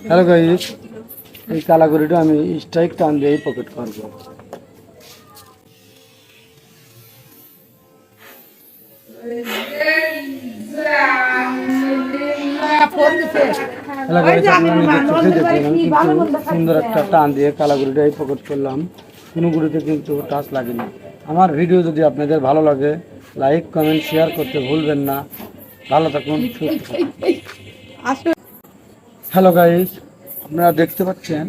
Hello guys, এই কালাগুড়িটা আমি strike টান দিয়ে পকেট করবো। সুন্দর একটা টান দিয়ে কালাগুড়িটা এই পকেট করলাম, কোনো গুড়িতে কিন্তু টাচ লাগেনি। আমার ভিডিও যদি আপনাদের ভালো লাগে, লাইক কমেন্ট শেয়ার করতে ভুলবেন না। ভালো থাকুন, সুস্থ থাকুন। হ্যালো গাইস, আপনারা দেখতে পাচ্ছেন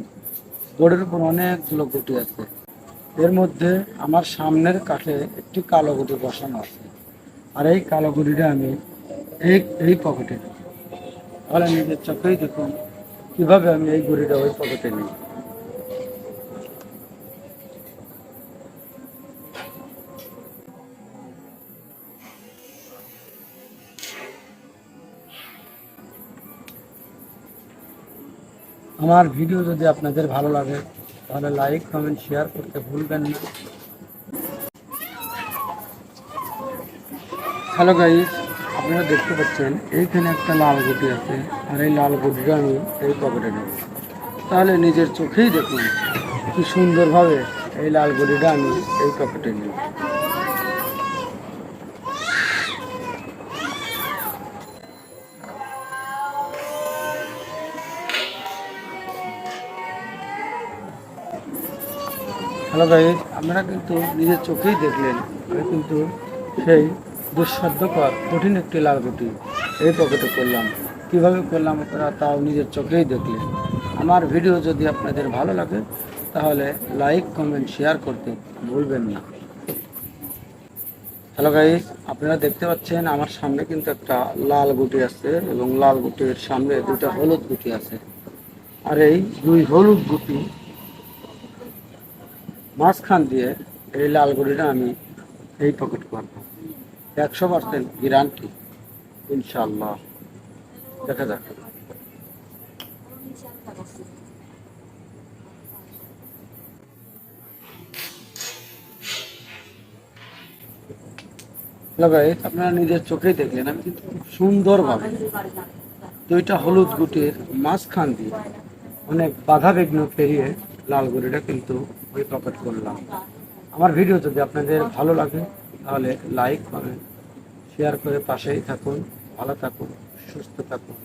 বোর্ডের উপর অনেকগুলো গুটি আছে। এর মধ্যে আমার সামনের কাঠে একটি কালো গুটি বসানো আছে, আর এই কালো গুটিটা আমি এই পকেটে নিই। তাহলে নিজের চোখেই দেখুন কিভাবে আমি এই গুটিটা ওই পকেটে নিই। আমার ভিডিও যদি আপনাদের ভালো লাগে তাহলে লাইক কমেন্ট শেয়ার করতে ভুলবেন না। হ্যালো গাইস, আপনারা দেখতে পাচ্ছেন এইখানে একটা লাল গুটি আছে, আর এই লাল গুটিটা আমি এই পকেটে নেব। তাহলে নিজের চোখেই দেখুন কি সুন্দরভাবে এই লাল গুটিটা আমি এই পকেটে নিই। হ্যালো গাইস, আপনারা কিন্তু নিজের চোখেই দেখলেন আমি কিন্তু সেই দুঃসাধ্যকর কঠিন একটি লাল গুটি এই পকেটে করলাম। কীভাবে করলাম আপনারা তাও নিজের চোখেই দেখলেন। আমার ভিডিও যদি আপনাদের ভালো লাগে তাহলে লাইক কমেন্ট শেয়ার করতে ভুলবেন না। হ্যালো গাইস, আপনারা দেখতে পাচ্ছেন আমার সামনে কিন্তু একটা লাল গুটি আছে এবং লাল গুটির সামনে দুটা হলুদ গুটি আছে। আর এই দুই হলুদ গুটি মাঝখান দিয়ে এই লাল গুটিটা আমি এই পকেট করব। 100% গ্যারান্টি, ইনশাআল্লাহ। দেখা যাক। হ্যালো গাইস, আপনারা নিজের চোখেই দেখলেন আমি কিন্তু খুব সুন্দরভাবে দুইটা হলুদ গুটির মাঝখান দিয়ে অনেক বাধা বিঘ্ন পেরিয়ে লাল গুটিটা কিন্তু ওই পকেট করলাম। আমার ভিডিও যদি আপনাদের ভালো লাগে তাহলে লাইক কমেন্ট শেয়ার করে পাশেই থাকুন। ভালো থাকুন, সুস্থ থাকুন।